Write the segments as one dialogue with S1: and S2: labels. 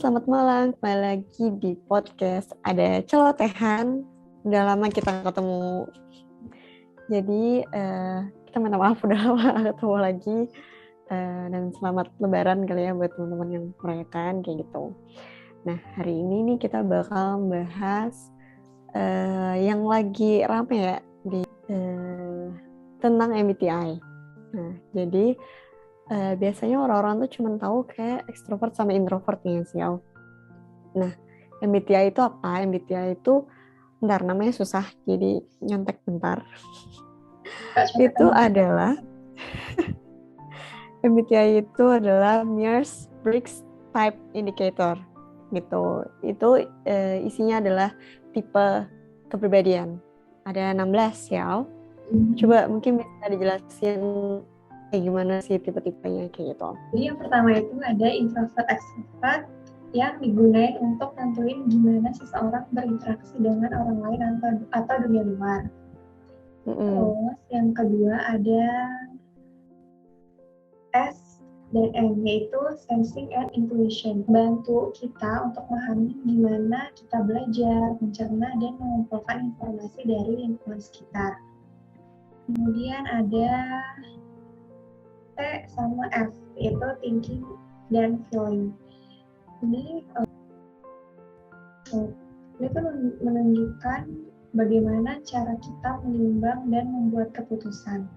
S1: selamat malam. Kembali lagi di podcast Ada Celotehan. Udah lama kita ketemu. Jadi kita minta maaf udah lama ketemu lagi. Dan selamat Lebaran kali ya buat teman-teman yang merayakan kayak gitu. Nah, hari ini nih kita bakal bahas yang lagi rame ya tentang MBTI. Nah, jadi biasanya orang-orang tuh cuma tahu kayak ekstrovert sama introvert nih sih. Nah, MBTI itu apa? MBTI itu bentar, namanya susah, jadi nyontek bentar. Itu adalah MBTI itu adalah Myers-Briggs Type Indicator gitu. Itu isinya adalah tipe kepribadian. Ada 16 ya. Coba mungkin bisa dijelasin kayak gimana sih tipe-tipenya kayak gitu.
S2: Jadi yang pertama itu ada introvert extrovert yang digunakan untuk nentuin gimana seseorang berinteraksi dengan orang lain atau dunia luar. Terus yang kedua ada S dan M, yaitu sensing and intuition. Bantu kita untuk memahami gimana kita belajar, mencerna, dan mengumpulkan informasi dari lingkungan sekitar. Kemudian ada T sama F, yaitu thinking dan feeling. Ini tuh menunjukkan bagaimana cara kita menimbang dan membuat keputusan.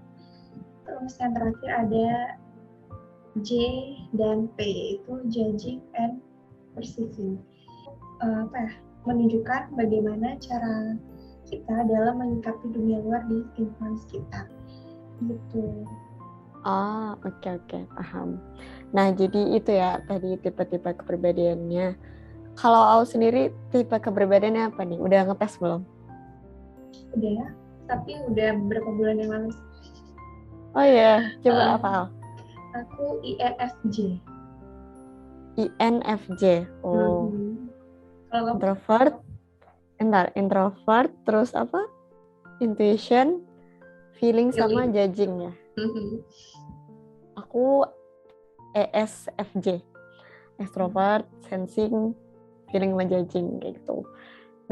S2: Terus yang terakhir ada J dan P, itu judging and perceiving. Menunjukkan bagaimana cara kita dalam menyikapi dunia luar di lingkungan sekitar. Gitu.
S1: Oke, paham. Nah, jadi itu ya tadi tipe-tipe kepribadiannya. Kalau Au sendiri tipe kepribadiannya apa nih? Udah ngetes belum?
S2: Udah, tapi udah beberapa bulan yang lalu.
S1: Oh iya, coba apa Au?
S2: Aku INFJ.
S1: INFJ. Oh.
S2: Kalau
S1: Introvert, terus apa? Intuition, feeling sama judging ya. Aku ESFJ. Extrovert, sensing, feeling sama judging kayak gitu.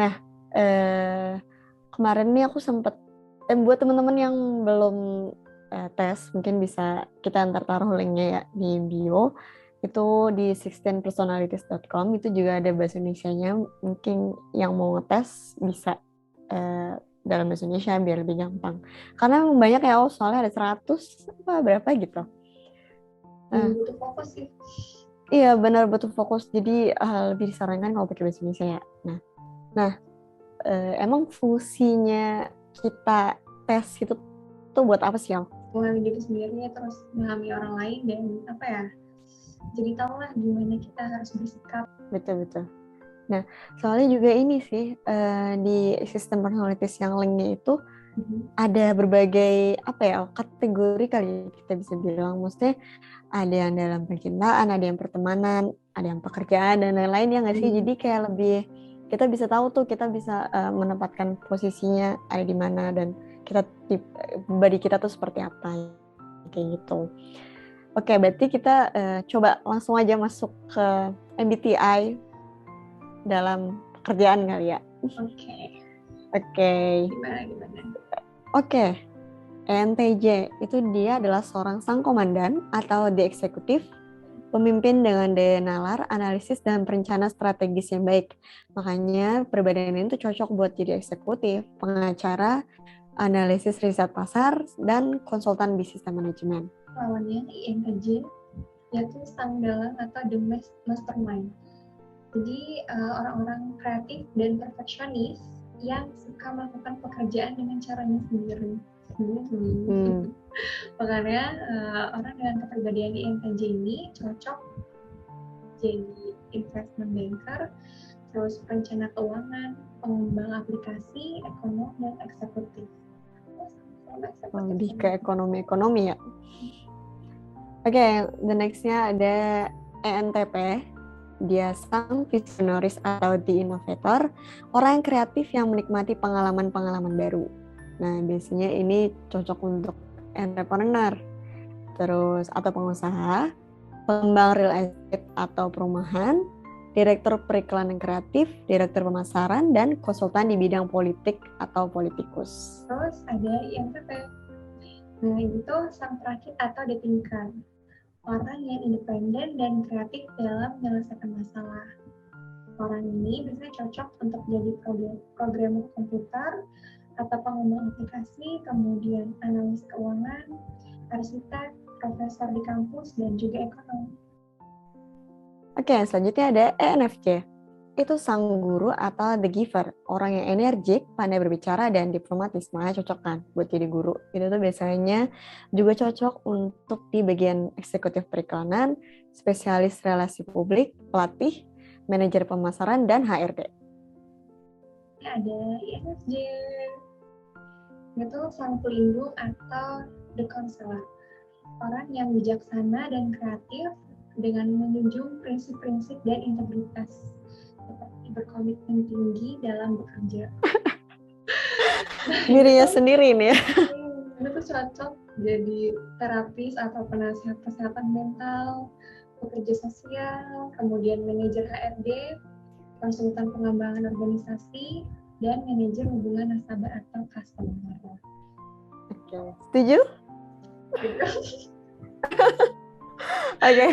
S1: Nah, kemarin nih aku sempet buat teman-teman yang belum tes, mungkin bisa kita antar taruh linknya ya di bio. Itu di 16personalities.com, itu juga ada bahasa Indonesianya. Mungkin yang mau ngetes bisa dalam bahasa Indonesia biar lebih gampang. Karena memang banyak ya, soalnya ada 100 berapa gitu.
S2: Butuh fokus sih.
S1: Iya, benar, butuh fokus. Jadi lebih disarankan kalau pakai bahasa Indonesia ya. Nah, emang fungsinya kita tes itu tuh buat apa sih, Al?
S2: Mengenali diri sendiri, terus memahami orang lain, dan jadi tahu lah gimana kita harus bersikap.
S1: Betul. Nah, soalnya juga ini sih, di sistem personalities yang linknya itu ada berbagai kategori kali kita bisa bilang. Maksudnya ada yang dalam percintaan, ada yang pertemanan, ada yang pekerjaan dan lain-lain ya nggak sih? Jadi kayak lebih kita bisa tahu tuh, kita bisa menempatkan posisinya ada di mana dan kita body kita tuh seperti apa kayak gitu. Oke, berarti kita coba langsung aja masuk ke MBTI dalam pekerjaan kali ya. Oke.
S2: Gimana?
S1: Oke. ENTJ itu dia adalah seorang sang komandan atau the eksekutif, pemimpin dengan daya nalar, analisis, dan perencana strategis yang baik. Makanya perbedaan ini tuh cocok buat jadi eksekutif, pengacara, analisis riset pasar, dan konsultan bisnis dan manajemen.
S2: Lawannya INTJ, yaitu sang dalang atau the mastermind. Jadi orang-orang kreatif dan perfeksionis yang suka melakukan pekerjaan dengan caranya sendiri. Makanya orang dengan kepribadian INTJ ini cocok jadi investment banker, terus perencana keuangan, pengembang aplikasi, ekonom, dan eksekutif.
S1: Lebih ke ekonomi ya. Oke, the next-nya ada ENTP. Dia sang visionaris atau the innovator, orang yang kreatif yang menikmati pengalaman-pengalaman baru. Nah, biasanya ini cocok untuk entrepreneur, terus atau pengusaha, pengembang real estate atau perumahan, direktur periklanan kreatif, direktur pemasaran, dan konsultan di bidang politik atau politikus.
S2: Terus ada INTP. Nah, itu sang perakit atau detinker. Orang yang independen dan kreatif dalam menyelesaikan masalah. Orang ini biasanya cocok untuk jadi programmer komputer atau pengembang aplikasi, kemudian analis keuangan, arsitek, profesor di kampus, dan juga ekonom.
S1: Oke, selanjutnya ada ENFJ. Itu sang guru atau the giver, orang yang energik, pandai berbicara, dan diplomatis. Makanya cocok kan buat jadi guru. Itu tuh biasanya juga cocok untuk di bagian eksekutif periklanan, spesialis relasi publik, pelatih, manajer pemasaran, dan HRD.
S2: Ada INFJ. Itu sang pelindung atau the counselor. Orang yang bijaksana dan kreatif dengan menjunjung prinsip-prinsip dan integritas, seperti berkomitmen tinggi dalam bekerja.
S1: Dirinya sendiri nih ya.
S2: Itu cocok jadi terapis atau penasihat kesehatan mental, pekerja sosial, kemudian manajer HRD, konsultan pengembangan organisasi, dan manajer hubungan nasabah atau customer.
S1: Oke, setuju? Oke.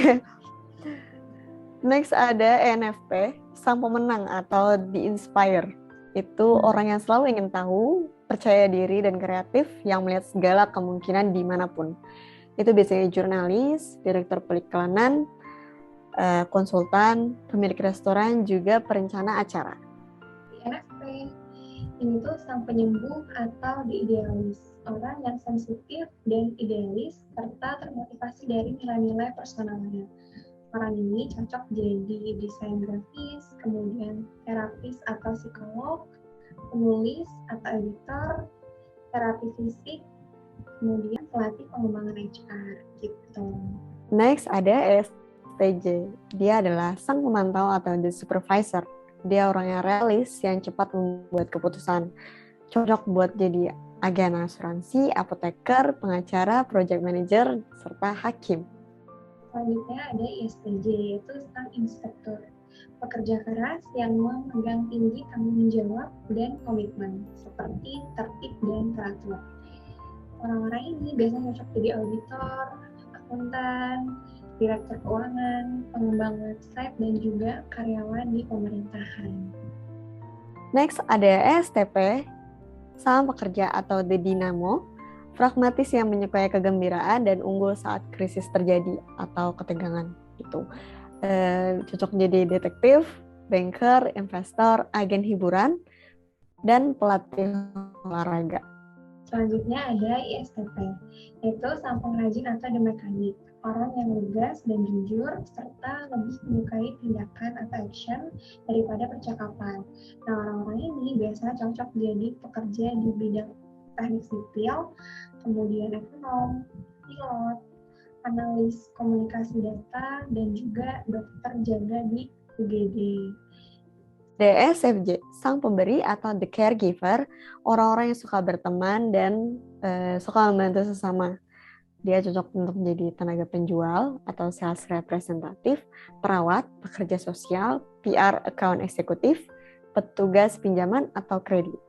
S1: Next ada ENFP, sang pemenang atau the inspire. Itu orang yang selalu ingin tahu, percaya diri dan kreatif, yang melihat segala kemungkinan dimanapun. Itu biasanya jurnalis, direktur periklanan, konsultan, pemilik restoran, juga perencana acara.
S2: ENFP ini tuh sang penyembuh atau the idealis, orang yang sensitif dan idealis serta termotivasi dari nilai-nilai personalnya. Orang ini cocok jadi desain grafis, kemudian terapis atau psikolog, penulis atau editor, terapi fisik, kemudian pelatih pengembangan HR gitu.
S1: Next ada ESTJ. Dia adalah sang pemantau atau the supervisor. Dia orang yang realis, yang cepat membuat keputusan. Cocok buat jadi agen asuransi, apoteker, pengacara, project manager, serta hakim.
S2: Selanjutnya ada ISTJ, yaitu sang inspektur. Pekerja keras yang memegang tinggi tanggung jawab dan komitmen, seperti tertib dan teratur. Orang-orang ini biasanya cocok jadi auditor, akuntan, direktur keuangan, pengembang website, dan juga karyawan di pemerintahan.
S1: Next ada ESTP, sang pekerja atau the dynamo, pragmatis yang menyukai kegembiraan dan unggul saat krisis terjadi atau ketegangan. Gitu. Cocok jadi detektif, banker, investor, agen hiburan, dan pelatih olahraga.
S2: Selanjutnya ada ISTP, yaitu sang pengrajin atau the mekanik, orang yang lugas dan jujur, serta lebih menyukai tindakan atau action daripada percakapan. Nah, orang-orang ini biasanya cocok jadi pekerja di bidang teknik sipil, kemudian ekonom, pilot, analis komunikasi data, dan juga dokter jaga di UGD.
S1: DSFJ, sang pemberi atau the caregiver, orang-orang yang suka berteman dan suka membantu sesama. Dia cocok untuk menjadi tenaga penjual atau sales representatif, perawat, pekerja sosial, PR account eksekutif, petugas pinjaman atau kredit.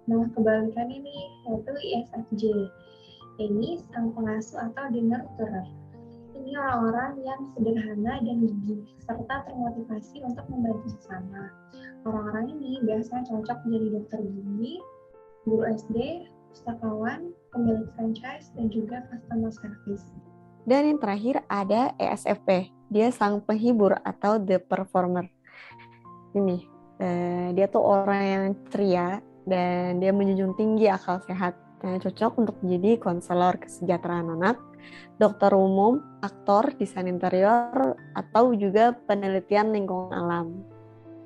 S2: Nah, kebalikan ini yaitu ISFJ. Ini sang pengasuh atau the nurturer. Ini orang-orang yang sederhana dan gigih, serta termotivasi untuk membantu sesama. Orang-orang ini biasanya cocok menjadi dokter gigi, guru SD, pustakawan, pemilik franchise, dan juga customer service.
S1: Dan yang terakhir ada ESFP. Dia sang penghibur atau the performer. Ini, dia tuh orang yang ceria dan dia menjunjung tinggi akal sehat. Cocok untuk menjadi konselor kesejahteraan anak, dokter umum, aktor, desain interior, atau juga penelitian lingkungan alam.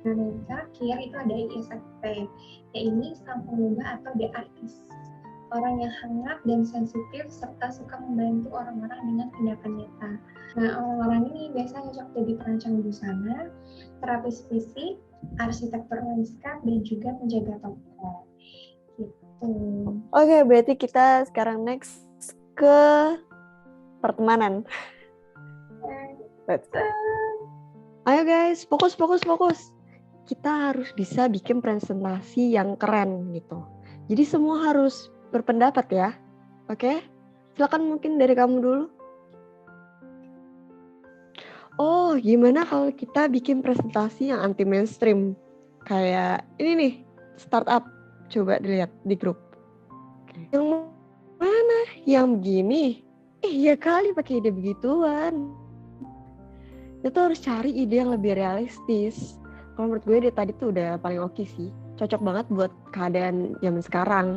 S2: Dan yang terakhir itu ada ISFP, yaitu sang pengubah atau the artist. Orang yang hangat dan sensitif serta suka membantu orang-orang dengan tindakan nyata. Nah, orang-orang ini biasanya cocok jadi perancang busana, terapis fisik, arsitektur lanskap, dan juga penjaga toko. Gitu.
S1: Oke, berarti kita sekarang next ke pertemanan. Let's go. Ayo guys, fokus. Kita harus bisa bikin presentasi yang keren gitu. Jadi semua harus berpendapat ya. Oke? Silakan mungkin dari kamu dulu. Oh, gimana kalau kita bikin presentasi yang anti mainstream? Kayak ini nih, startup. Coba dilihat di grup. Yang mana? Yang begini? Ya kali pakai ide begituan. Itu harus cari ide yang lebih realistis. Kalau menurut gue dia tadi tuh udah paling oke sih. Cocok banget buat keadaan zaman sekarang.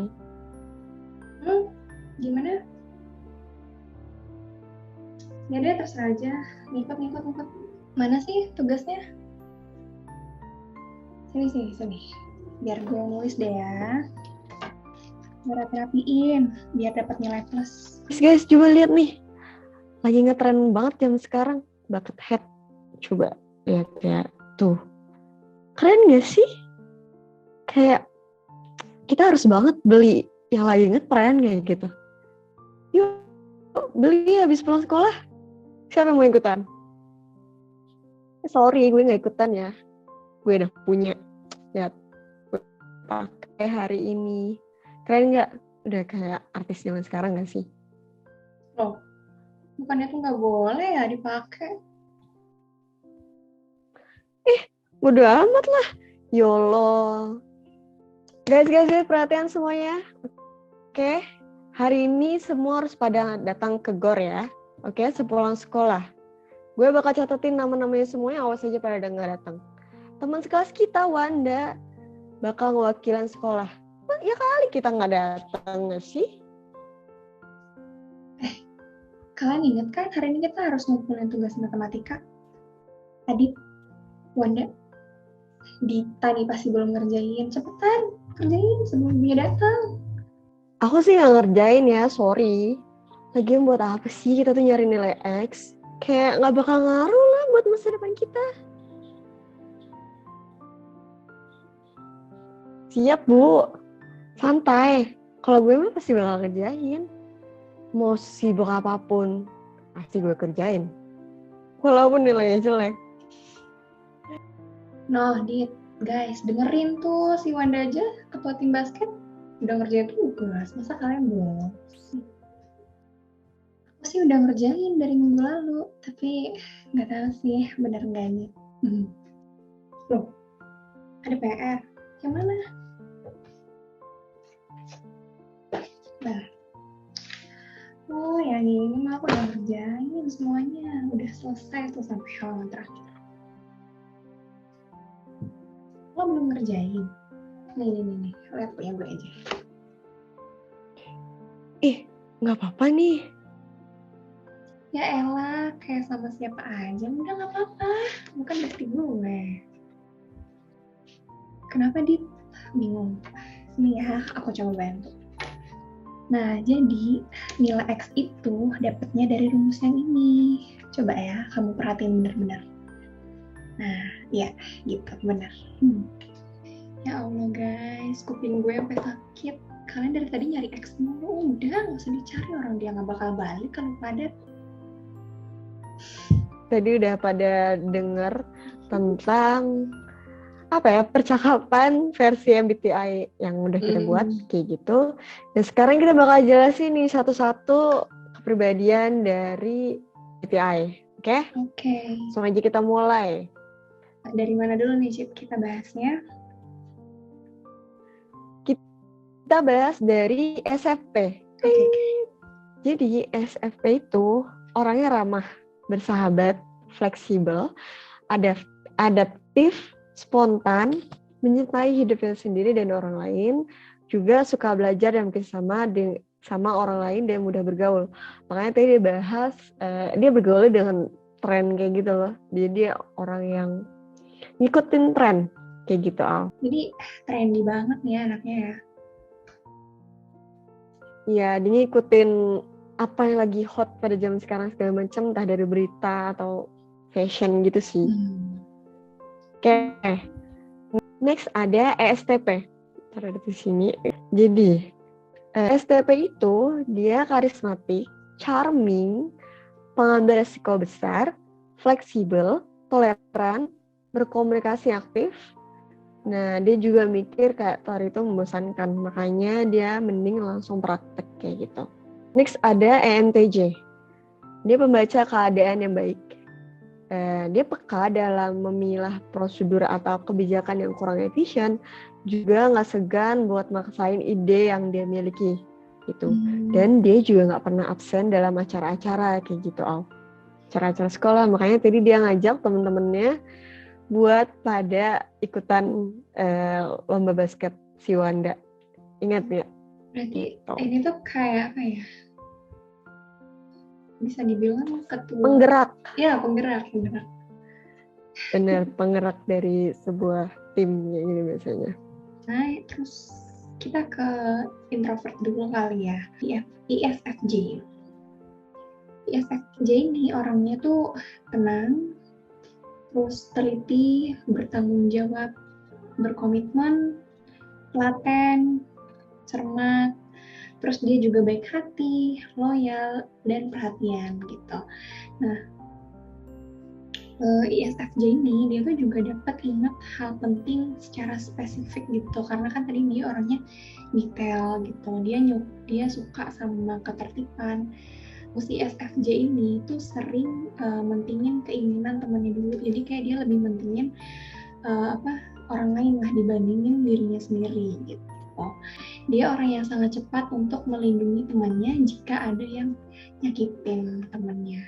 S2: Gimana? Ya deh, terserah aja. Ngikut. Mana sih tugasnya? Sini. Biar gue nulis deh ya. Biar rapiin, biar dapat nilai plus.
S1: Guys, coba lihat nih. Lagi ngetren banget zaman sekarang. Bucket hat. Coba lihat ya. Tuh. Keren gak sih? Kayak kita harus banget beli yang lagi ngetren kayak gitu. Yuk, beli habis pulang sekolah. Siapa yang mau ikutan? Sorry, gue gak ikutan ya. Gue udah punya. Lihat. Gue pakai hari ini. Keren gak? Udah kayak artis zaman sekarang gak sih?
S2: Loh, bukannya tuh gak boleh ya dipakai?
S1: Bodo amat lah. YOLO. Guys, perhatian semuanya. Oke. Hari ini semua harus pada datang ke GOR ya. Oke, sepulang sekolah. Gue bakal catetin nama-namanya semuanya, awas aja pada nggak datang. Teman sekelas kita, Wanda, bakal ngewakilan sekolah. Ya kali kita nggak datang, nggak sih?
S2: Kalian ingat kan hari ini kita harus ngumpulin tugas matematika? Adit, Wanda, Dita nih pasti belum ngerjain. Cepetan, kerjain sebelum dia datang.
S1: Aku sih nggak ngerjain ya, sorry. Lagian buat apa sih kita tuh nyari nilai X? Kayak nggak bakal ngaruh lah buat masa depan kita. Siap, Bu. Santai. Kalau gue mah pasti bakal kerjain. Mau sibuk apapun, pasti gue kerjain. Walaupun nilainya jelek.
S2: Noh, Dit, guys, dengerin tuh si Wanda aja, ketua tim basket, udah ngerjain tugas. Masa kalian belum? Aku sih udah ngerjain dari minggu lalu, tapi nggak tahu sih bener enggaknya. Loh, ada PR. Yang mana? Nah, oh yang ini mah aku udah ngerjain semuanya, udah selesai tuh sampai halaman terakhir. Lo belum ngerjain? Nih, lihat punya gue aja.
S1: Nggak apa-apa nih.
S2: Ya elah, kayak sama siapa aja, udah nggak apa-apa, bukan bukti gue. Kenapa, Dit? Bingung. Nih ya, aku coba bantu. Nah, jadi nilai X itu dapatnya dari rumus yang ini. Coba ya, kamu perhatiin benar-benar. Nah, ya, gitu, benar. Ya Allah guys, kuping gue sampai sakit. Kalian dari tadi nyari X mulu, udah nggak usah dicari, orang dia nggak bakal balik kalau padat.
S1: Tadi udah pada denger tentang percakapan versi MBTI yang udah kita buat kayak gitu. Dan sekarang kita bakal jelasin nih satu-satu kepribadian dari MBTI. Oke?
S2: Oke.
S1: Langsung aja kita mulai.
S2: Dari mana dulu nih, Cip, kita bahasnya?
S1: Kita bahas dari SFP. Jadi SFP itu orangnya ramah, bersahabat, fleksibel, adaptif, spontan, menyertai hidupnya sendiri dan orang lain, juga suka belajar dan bekerjasama sama orang lain dan mudah bergaul. Makanya tadi dia bahas, dia bergaul dengan tren kayak gitu loh. Jadi dia orang yang ngikutin tren kayak gitu, Al.
S2: Jadi trendy banget nih anaknya ya.
S1: Iya, dia ngikutin apa yang lagi hot pada zaman sekarang segala macam, entah dari berita atau fashion gitu sih. Oke. Next ada ESTP. Taruh di sini. Jadi ESTP itu dia karismatik, charming, pengambil resiko besar, fleksibel, toleran, berkomunikasi aktif. Nah, dia juga mikir kayak teori itu membosankan, makanya dia mending langsung praktek kayak gitu. Next ada ENTJ. Dia pembaca keadaan yang baik. Dia peka dalam memilah prosedur atau kebijakan yang kurang efisien, juga nggak segan buat maksain ide yang dia miliki gitu. Dan dia juga nggak pernah absen dalam acara-acara kayak gitu, acara-acara sekolah. Makanya tadi dia ngajak temen-temennya buat pada ikutan lomba basket si Wanda. Ingat ya?
S2: Berarti
S1: gitu.
S2: ini tuh kayak apa ya? Bisa dibilang ketua.
S1: Penggerak.
S2: Ya, penggerak.
S1: Benar, penggerak dari sebuah tim kayak gini biasanya.
S2: Nah, terus kita ke introvert dulu kali ya. ISFJ. ISFJ ini orangnya tuh tenang, terus teliti, bertanggung jawab, berkomitmen, telaten, cermat, terus dia juga baik hati, loyal, dan perhatian gitu. Nah, ISFJ ini dia tuh juga dapat ingat hal penting secara spesifik gitu, karena kan tadi dia orangnya detail gitu, dia suka sama ketertiban. Si ISFJ ini tuh sering mentingin keinginan temannya dulu, jadi kayak dia lebih mentingin orang lain lah dibandingin dirinya sendiri gitu. Dia orang yang sangat cepat untuk melindungi temannya jika ada yang nyakitin temannya.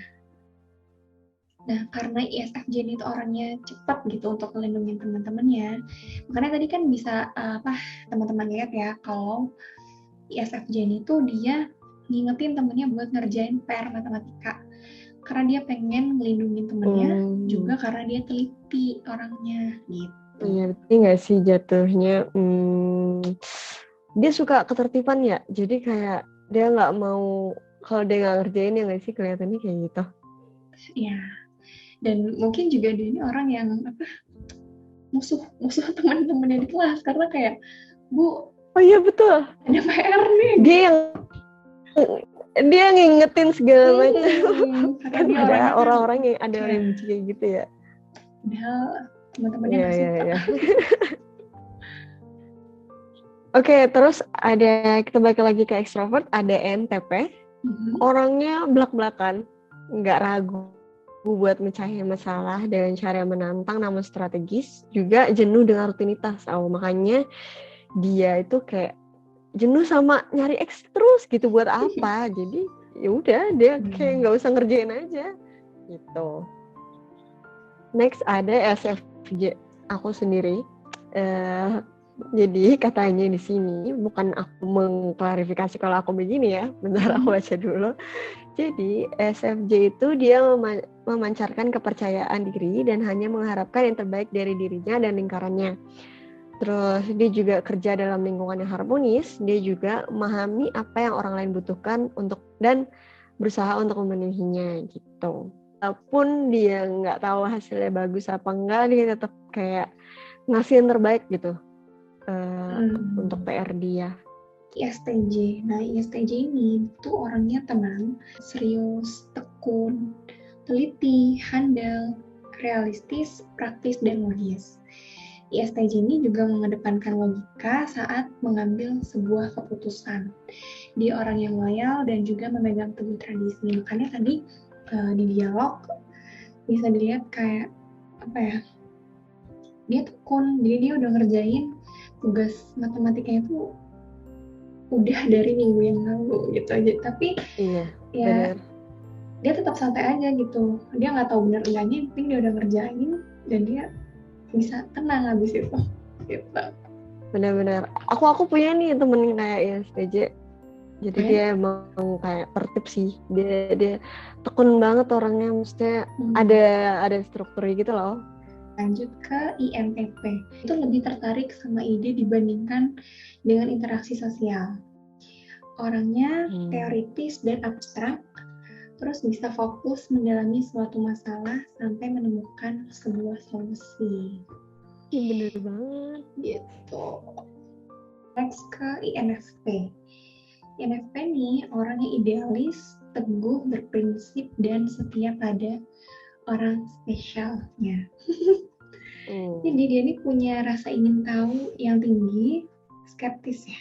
S2: Nah, karena ISFJ itu orangnya cepat gitu untuk melindungi teman-temannya, makanya tadi kan bisa teman-teman lihat ya kalau ISFJ itu dia ngingetin temennya buat ngerjain PR matematika. Karena dia pengen melindungi temennya, juga karena dia teliti orangnya gitu.
S1: Iya, berarti nggak sih jatuhnya dia suka ketertiban ya, jadi kayak dia nggak mau kalau dia nggak ngerjain ya nggak sih kelihatannya kayak gitu.
S2: Iya, dan mungkin juga dia ini orang yang musuh teman-temannya di kelas, karena kayak, Bu,
S1: oh iya betul,
S2: ada PR nih.
S1: Dia ngingetin segala macam.
S2: Karena dia
S1: ada
S2: orangnya
S1: orang-orang yang ada orang yang benci kayak gitu ya.
S2: Padahal teman-temannya nggak suka.
S1: Iya. Oke, terus kita balik lagi ke extrovert, ada ENTP. Orangnya belak-belakan, nggak ragu buat mecahin masalah dengan cara menantang namun strategis, juga jenuh dengan rutinitas. Makanya dia itu kayak jenuh sama nyari X terus gitu, buat apa? Jadi ya udah dia kayak nggak usah ngerjain aja gitu. Next ada SFJ, aku sendiri. Jadi katanya di sini, bukan aku mengklarifikasi kalau aku begini ya, bentar aku baca dulu. Jadi SFJ itu dia memancarkan kepercayaan diri dan hanya mengharapkan yang terbaik dari dirinya dan lingkarannya. Terus dia juga kerja dalam lingkungan yang harmonis, dia juga memahami apa yang orang lain butuhkan dan berusaha untuk memenuhinya gitu. Walaupun dia nggak tahu hasilnya bagus apa enggak, dia tetap kayak ngasih yang terbaik gitu untuk PR dia.
S2: ISTJ. Nah, ISTJ ini tuh orangnya tenang, serius, tekun, teliti, handal, realistis, praktis, dan logis. ISTJ ini juga mengedepankan logika saat mengambil sebuah keputusan. Dia orang yang loyal dan juga memegang teguh tradisi. Makanya tadi di dialog bisa dilihat kayak dia tekun, jadi dia udah ngerjain tugas matematikanya itu udah dari minggu yang lalu gitu aja, tapi
S1: iya,
S2: ya bener. Dia tetap santai aja gitu, dia nggak tahu bener enggaknya, yang penting dia udah ngerjain dan dia bisa tenang habis itu gitu.
S1: Benar-benar aku punya nih temen kayak ISTJ, jadi dia emang kayak tertib sih, dia tekun banget orangnya, maksudnya ada struktur gitu loh.
S2: Lanjut ke INTP, itu lebih tertarik sama ide dibandingkan dengan interaksi sosial. Orangnya teoritis dan abstrak, terus bisa fokus mendalami suatu masalah sampai menemukan sebuah solusi.
S1: Bener banget.
S2: Gitu. Next ke INFP. INFP nih orangnya idealis, teguh, berprinsip, dan setia pada orang spesialnya. Jadi dia ini punya rasa ingin tahu yang tinggi, skeptis ya.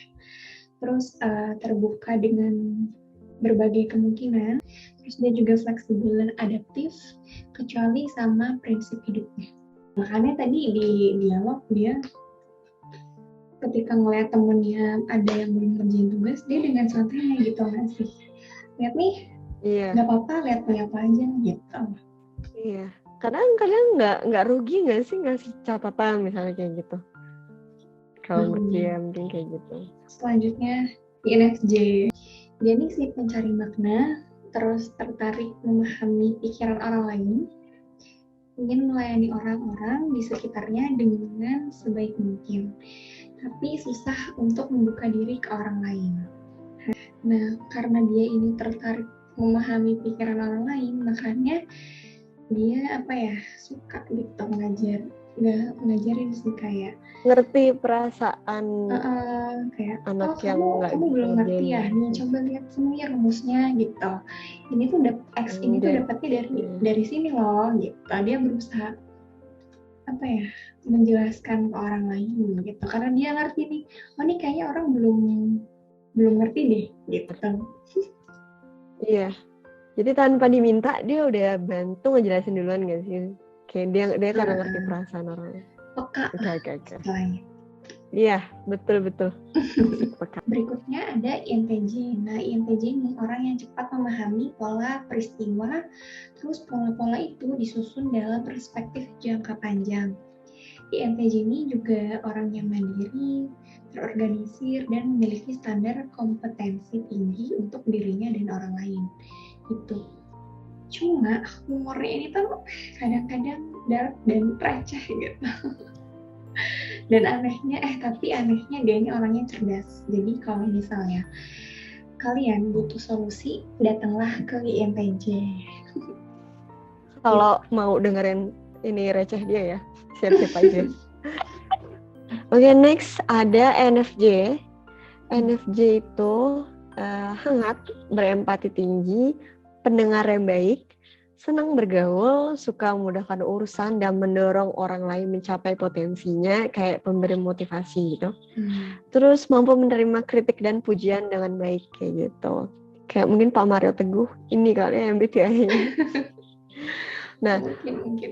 S2: Terus terbuka dengan berbagai kemungkinan. Terus dia juga fleksibel dan adaptif, kecuali sama prinsip hidupnya. Makanya tadi di dialog dia ketika ngeliat temennya ada yang belum ngerjain tugas, dia dengan santainya gitu nggak sih? Lihat nih, nggak apa-apa, lihat punya apa aja gitu.
S1: Iya, kadang nggak rugi nggak sih ngasih catatan misalnya kayak gitu. Kalau menurut dia mungkin kayak gitu.
S2: Selanjutnya INFJ, dia nih si pencari makna, terus tertarik memahami pikiran orang lain, ingin melayani orang-orang di sekitarnya dengan sebaik mungkin, tapi susah untuk membuka diri ke orang lain. Nah, karena dia ini tertarik memahami pikiran orang lain, makanya dia suka gitu ngajarin sih, kayak
S1: ngerti perasaan
S2: kayak
S1: anak yang
S2: kamu belum ngerti ya, nih coba lihat sini rumusnya gitu. Ini tuh X ini tuh dapatnya dari sini loh gitu. Dia berusaha menjelaskan ke orang lain gitu, karena dia ngerti nih, oh ini kayaknya orang belum ngerti deh gitu.
S1: Iya, jadi tanpa diminta dia udah bantu ngejelasin duluan gak sih? Kayak dia karena ngerti perasaan orang.
S2: Peka.
S1: Oke. Iya, betul.
S2: Berikutnya ada INTJ. Nah, INTJ ini orang yang cepat memahami pola peristiwa, terus pola-pola itu disusun dalam perspektif jangka panjang. INTJ ini juga orang yang mandiri, terorganisir, dan memiliki standar kompetensi tinggi untuk dirinya dan orang lain. Gitu. Cuma humornya ini tuh kadang-kadang dark dan receh gitu. Dan tapi anehnya dia ini orangnya cerdas. Jadi kalau misalnya kalian butuh solusi, datanglah ke INTJ.
S1: Kalau mau dengerin ini receh dia ya, siap-siap aja. Oke, next ada NFJ. NFJ itu hangat, berempati tinggi, pendengar yang baik, senang bergaul, suka memudahkan urusan dan mendorong orang lain mencapai potensinya, kayak pemberi motivasi gitu. Terus mampu menerima kritik dan pujian dengan baik kayak gitu. Kayak mungkin Pak Mario Teguh ini kali ya MBTI-nya. Nah, mungkin.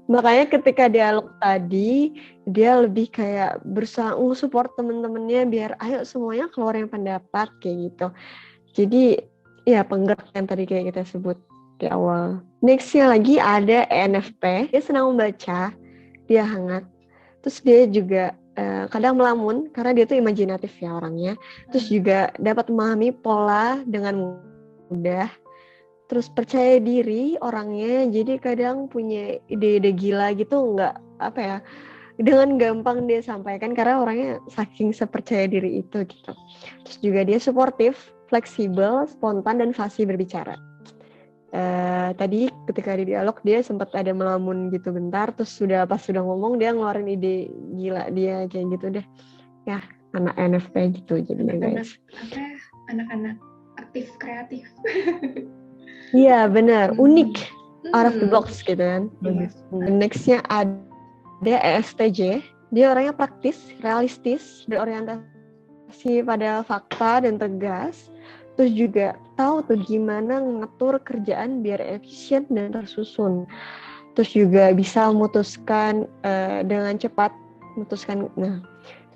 S1: Makanya ketika dialog tadi dia lebih kayak berusaha support temen-temennya biar ayo semuanya keluarin pendapat kayak gitu. Jadi ya penggerak yang tadi kayak kita sebut di awal. Nextnya lagi ada ENFP. Dia senang membaca, dia hangat. Terus dia juga kadang melamun karena dia tuh imajinatif ya orangnya. Terus juga dapat memahami pola dengan mudah. Terus percaya diri orangnya, jadi kadang punya ide-ide gila gitu, nggak dengan gampang dia sampaikan karena orangnya saking sepercaya diri itu gitu. Terus juga dia suportif, fleksibel, spontan, dan fasih berbicara. Tadi ketika di dialog dia sempat ada melamun gitu bentar, terus pas sudah ngomong dia ngeluarin ide gila dia kayak gitu deh. Ya, anak NFP gitu jadinya guys.
S2: Anak-anak aktif kreatif.
S1: Iya benar, unik, out of the box gitu kan. Bagus. Nextnya ada ESTJ, dia orangnya praktis, realistis, berorientasi pada fakta dan tegas. Terus juga tahu tuh gimana ngatur kerjaan biar efisien dan tersusun. Terus juga bisa memutuskan dengan cepat, terus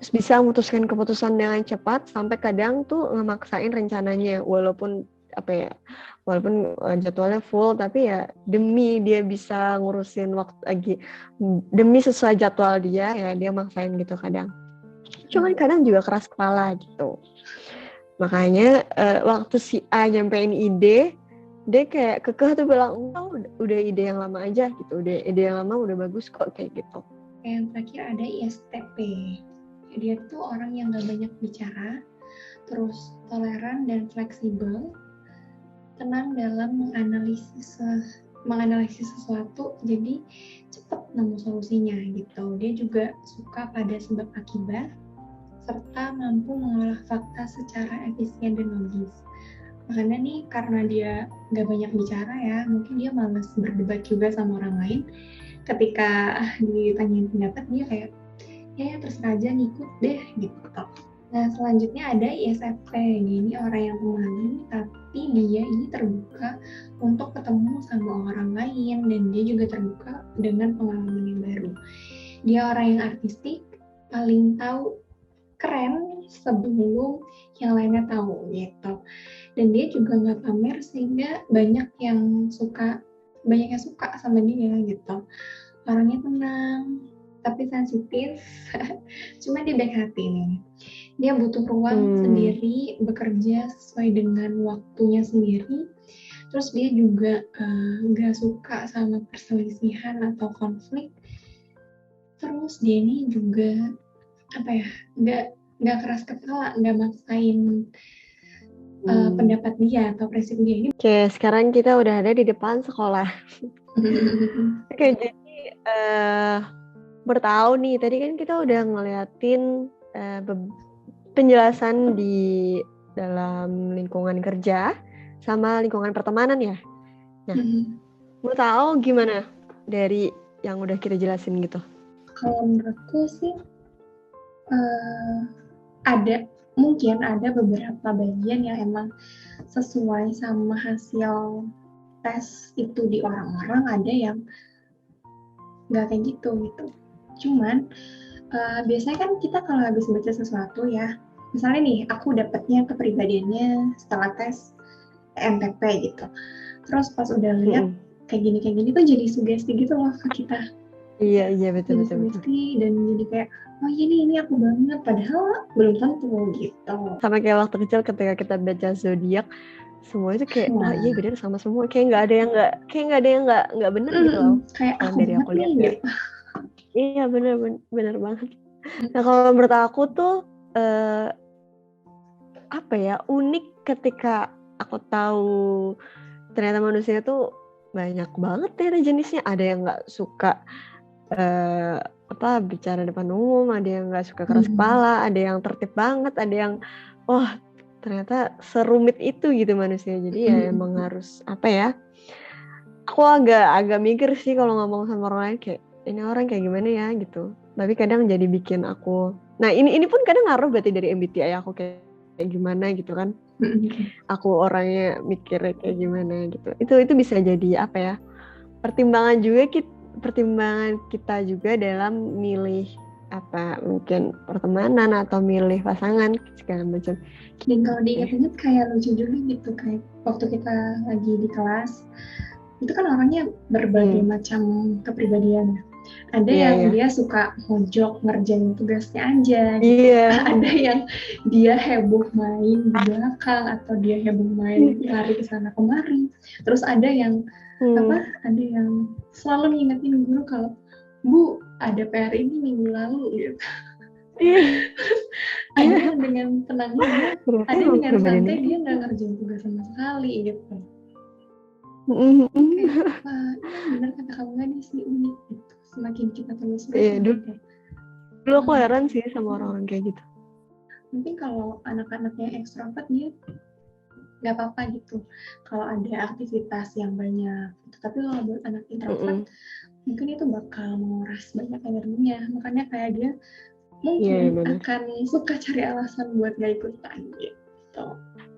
S1: bisa memutuskan keputusan dengan cepat sampai kadang tuh ngemaksain rencananya walaupun jadwalnya full, tapi ya demi dia bisa ngurusin waktu lagi demi sesuai jadwal dia ya dia maksain gitu kadang. Cuman kadang juga keras kepala gitu. Makanya waktu si A nyampein ide, dia kayak kekeh tuh bilang, udah ide yang lama aja gitu, udah ide yang lama udah bagus kok kayak gitu.
S2: Yang terakhir ada ISTP. Dia tuh orang yang gak banyak bicara, terus toleran dan fleksibel, tenang dalam menganalisis sesuatu, jadi cepat nemu solusinya gitu. Dia juga suka pada sebab akibat, serta mampu mengolah fakta secara efisien dan logis. Makanya nih karena dia nggak banyak bicara ya, mungkin dia malas berdebat juga sama orang lain. Ketika ditanyain pendapat dia kayak ya terserah aja ngikut deh gitu. Nah selanjutnya ada ISFP. Ini orang yang pemalu tapi dia ini terbuka untuk ketemu sama orang lain dan dia juga terbuka dengan pengalaman yang baru. Dia orang yang artistik, paling tahu keren sebelum yang lainnya tahu gitu. Dan dia juga nggak pamer sehingga banyak yang suka sama dia gitu. Orangnya tenang tapi sensitif, cuma dia baik hati nih. Dia butuh ruang sendiri, bekerja sesuai dengan waktunya sendiri. Terus dia juga nggak suka sama perselisihan atau konflik. Terus dia ini juga nggak keras kepala, nggak maksain pendapat dia atau prinsip dia ini.
S1: Oke, sekarang kita udah ada di depan sekolah. Oke, jadi bertahu nih, tadi kan kita udah ngeliatin penjelasan di dalam lingkungan kerja sama lingkungan pertemanan ya. Nah, mau tahu gimana dari yang udah kita jelasin gitu?
S2: Kalau menurutku sih mungkin ada beberapa bagian yang emang sesuai sama hasil tes itu di orang-orang, ada yang nggak kayak gitu. Cuman biasanya kan kita kalau habis baca sesuatu ya, misalnya nih aku dapetnya kepribadiannya setelah tes ENTP gitu, terus pas udah lihat kayak gini tuh jadi sugesti gitu loh ke kita.
S1: Iya betul.
S2: Dan jadi kayak oh ini aku banget, padahal belum tentu gitu.
S1: Sama kayak waktu kecil ketika kita baca zodiak, semua itu kayak wah iya benar sama semua, kayak nggak ada yang nggak benar gitu loh.
S2: Kayak aku
S1: dari aku lihat ya.
S2: Gitu.
S1: Iya benar banget. Nah kalau menurut aku tuh unik ketika aku tahu ternyata manusia tuh banyak banget ya jenisnya. Ada yang nggak suka bicara depan umum, ada yang nggak suka keras kepala, ada yang tertib banget, ada yang ternyata serumit itu gitu manusia. Jadi ya emang harus aku agak mikir sih kalau ngomong sama orang lain kayak ini orang kayak gimana ya gitu. Tapi kadang jadi bikin aku, nah ini pun kadang ngaruh berarti dari MBTI aku kayak gimana gitu kan. Aku orangnya mikirnya kayak gimana gitu. Itu bisa jadi pertimbangan kita juga dalam milih mungkin pertemanan atau milih pasangan segala macam.
S2: Dan kalau diingat-ingat kayak lucu juga gitu, kayak waktu kita lagi di kelas itu kan orangnya berbagai macam kepribadian. Ada yang dia suka mojok ngerjain tugasnya aja gitu. Ada yang dia heboh main di belakang atau dia heboh main lari ke sana kemari. Terus ada yang ada yang selalu ngingetin guru kalau Bu ada PR ini minggu lalu gitu. Ada yang dengan tenangnya, ada yang dengan santai dia nggak ngerjain tugas sama sekali gitu. Kayak benar kata kamu nih sih unik gitu. Semakin kita terus
S1: dulu aku heran sih sama orang-orang kayak gitu.
S2: Mungkin kalau anak-anaknya ekstrovert dia nggak apa-apa gitu kalau ada aktivitas yang banyak gitu. Tapi kalau buat anak introvert mungkin itu bakal menguras banyak energinya, makanya kayak dia mungkin akan suka cari alasan buat gak ikutan gitu.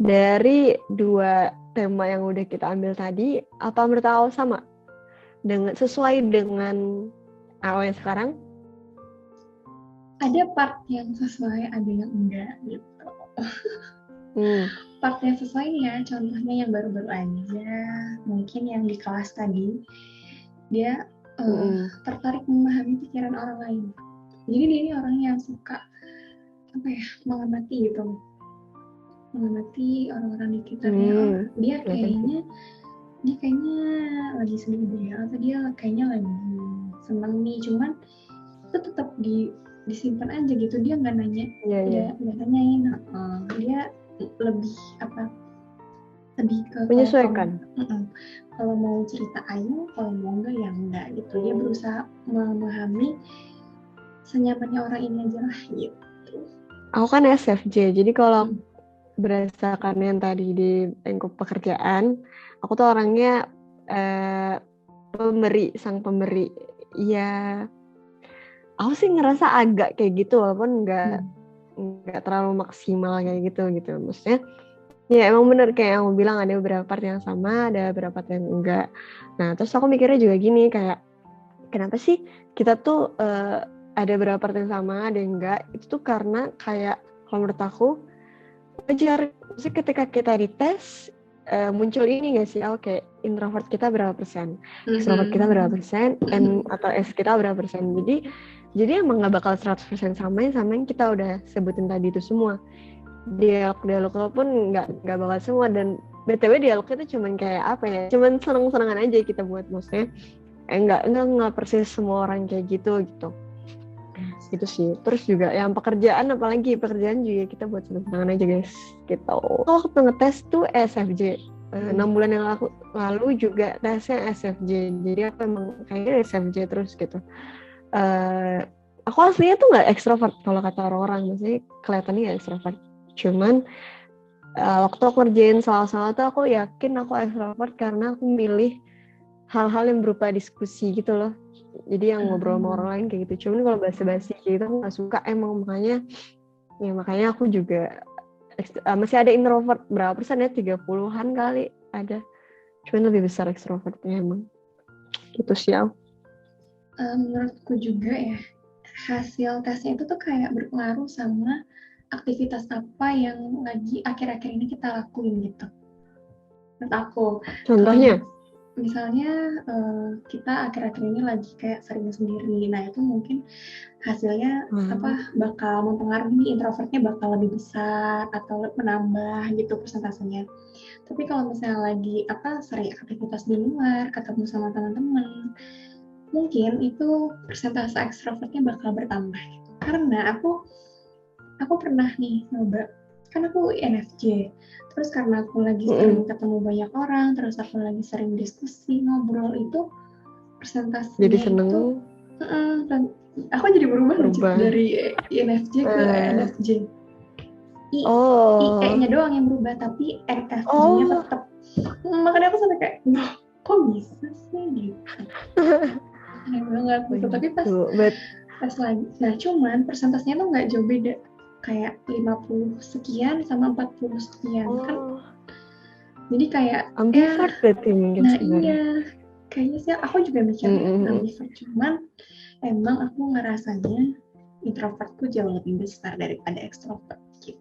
S1: Dari dua tema yang udah kita ambil tadi, apa menurut Awal sama? Sesuai dengan Awal yang sekarang?
S2: Ada part yang sesuai, ada yang enggak gitu. Part yang sesuai ya, contohnya yang baru-baru aja, mungkin yang di kelas tadi, dia tertarik memahami pikiran orang lain. Jadi dia ini orang yang suka mengamati gitu, mengamati orang-orang di sekitarnya. Dia kayaknya lagi sedih deh, atau dia kayaknya lagi seneng nih, cuman itu tetap disimpan aja gitu. Dia nggak nanya, nggak nanyain. Dia lebih ke
S1: menyesuaikan.
S2: Kalau mau cerita ayo, kalau mau enggak ya enggak gitu. Dia berusaha memahami senyamannya orang ini aja lah gitu.
S1: Aku kan SFJ, jadi kalau berdasarkan yang tadi di lingkup pekerjaan, aku tuh orangnya sang pemberi. Ya, aku sih ngerasa agak kayak gitu, walaupun nggak terlalu maksimal kayak gitu. Maksudnya, ya emang bener kayak yang aku bilang, ada beberapa part yang sama, ada beberapa part yang enggak. Nah, terus aku mikirnya juga gini, kayak kenapa sih kita tuh ada beberapa part yang sama, ada yang enggak? Itu tuh karena kayak kalau menurut aku wajar. Maksudnya ketika kita dites muncul ini nggak sih, kayak introvert kita berapa persen, extrovert kita berapa persen, N atau S kita berapa persen. Jadi emang nggak bakal 100% sama yang kita udah sebutin tadi itu semua. Dialog pun nggak bakal semua, dan BTW dialognya itu cuman kayak apa ya, cuman seneng-senengan aja kita buat, maksudnya nggak persis semua orang kayak gitu gitu sih. Terus juga yang pekerjaan juga kita buat seneng-senengan aja guys gitu. Waktu ngetes tuh SFJ 6 bulan yang lalu juga tesnya SFJ, jadi aku emang kayaknya SFJ terus gitu. Aku aslinya tuh nggak ekstrovert kalau kata orang-orang, maksudnya kelihatannya nggak ekstrovert, cuman waktu aku ngerjain salah-salah tuh aku yakin aku ekstrovert karena aku milih hal-hal yang berupa diskusi gitu loh. Jadi yang ngobrol sama orang lain kayak gitu. Cuman kalau basa-basi kayak gitu aku gak suka emang, makanya aku juga masih ada introvert berapa persen ya, 30-an kali ada. Cuman lebih besar ekstrovertnya emang. Gitu sih ya.
S2: Menurutku juga ya, hasil tesnya itu tuh kayak berpengaruh sama aktivitas apa yang lagi akhir-akhir ini kita lakuin gitu. Menurut aku.
S1: Contohnya?
S2: Misalnya kita akhir-akhir ini lagi kayak sering sendiri, nah itu mungkin hasilnya bakal mempengaruhi, introvertnya bakal lebih besar atau menambah gitu persentasenya. Tapi kalau misalnya lagi sering aktivitas di luar, ketemu sama teman-teman, mungkin itu persentase ekstrovertnya bakal bertambah gitu. Karena aku pernah nih nyoba, kan aku INFJ, terus karena aku lagi sering ketemu banyak orang, terus aku lagi sering diskusi, ngobrol, itu persentasenya
S1: jadi seneng
S2: itu dan aku jadi berubah. Dari INFJ ke ENFJ. IE-nya doang yang berubah, tapi NFJ-nya tetap. Makanya aku sampai kayak, kok bisa sih gitu. Aneh banget gitu. Tapi pas lagi, nah cuman persentasenya tuh nggak jauh beda, kayak 50 sekian sama 40 sekian kan. Jadi kayak
S1: ambivert berarti mungkin sebenarnya.
S2: Iya, kayaknya sih aku juga mikirnya ambivert, cuman emang aku ngerasanya introvertku jauh lebih besar daripada ekstrovert gitu.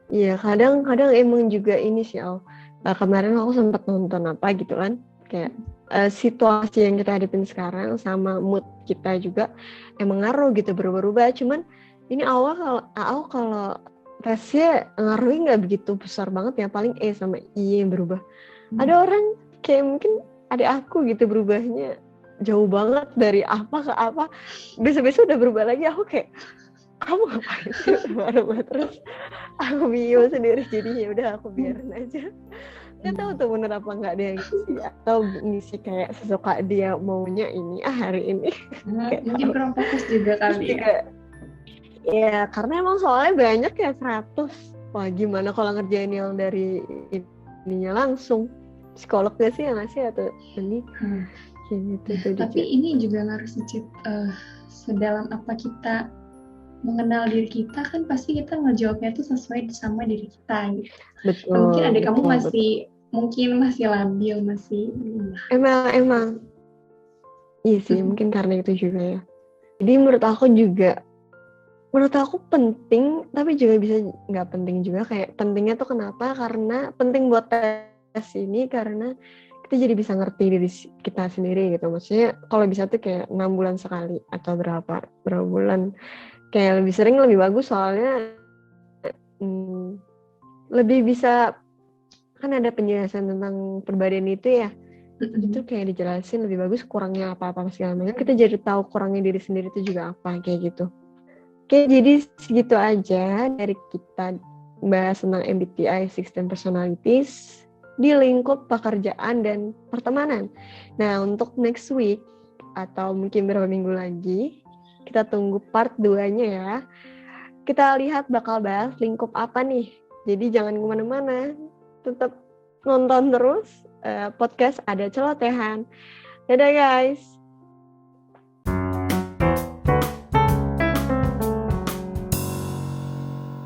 S1: Iya, kadang emang juga ini sih kemarin aku sempat nonton apa gitu kan, kayak situasi yang kita hadapin sekarang sama mood kita juga emang ngaruh gitu, berubah-ubah. Cuman ini kalau tesnya ngaruhnya nggak begitu besar banget ya, paling E sama I yang berubah. Ada orang kayak mungkin adik aku gitu berubahnya jauh banget dari apa ke apa, besok-besok udah berubah lagi. Aku kayak, kamu ngapain sih berubah terus? Aku bingung sendiri, jadi ya udah aku biarin aja. Nggak tahu tuh bener apa nggak dia ngisi, atau ngisi kayak sesuka dia maunya ini hari ini.
S2: Mungkin kurang fokus juga kali ya.
S1: Ya karena emang soalnya banyak ya 100. Wah gimana kalau ngerjain yang dari ininya langsung? Psikolog gak sih yang ngasih atau ini? Gitu,
S2: tapi ini juga ngaruh sih, sedalam apa kita mengenal diri kita, kan pasti kita ngejawabnya tuh sesuai sama diri kita gitu.
S1: Betul.
S2: Mungkin adik kamu masih labil, masih.
S1: Emang. Iya sih, mungkin karena itu juga ya. Jadi menurut aku penting, tapi juga bisa nggak penting juga. Kayak pentingnya tuh kenapa? Karena penting buat tes ini karena kita jadi bisa ngerti diri kita sendiri gitu. Maksudnya kalau bisa tuh kayak 6 bulan sekali atau berapa bulan. Kayak lebih sering lebih bagus, soalnya lebih bisa, kan ada penjelasan tentang perbedaan itu ya. Itu kayak dijelasin lebih bagus kurangnya apa-apa segala macam. Kita jadi tahu kurangnya diri sendiri itu juga apa, kayak gitu. Oke, jadi segitu aja dari kita bahas tentang MBTI, System Personalities di lingkup pekerjaan dan pertemanan. Nah, untuk next week atau mungkin beberapa minggu lagi, kita tunggu part 2-nya ya. kita lihat bakal bahas lingkup apa nih. Jadi jangan kemana-mana, tetap nonton terus podcast Ada Celotehan. Dadah guys.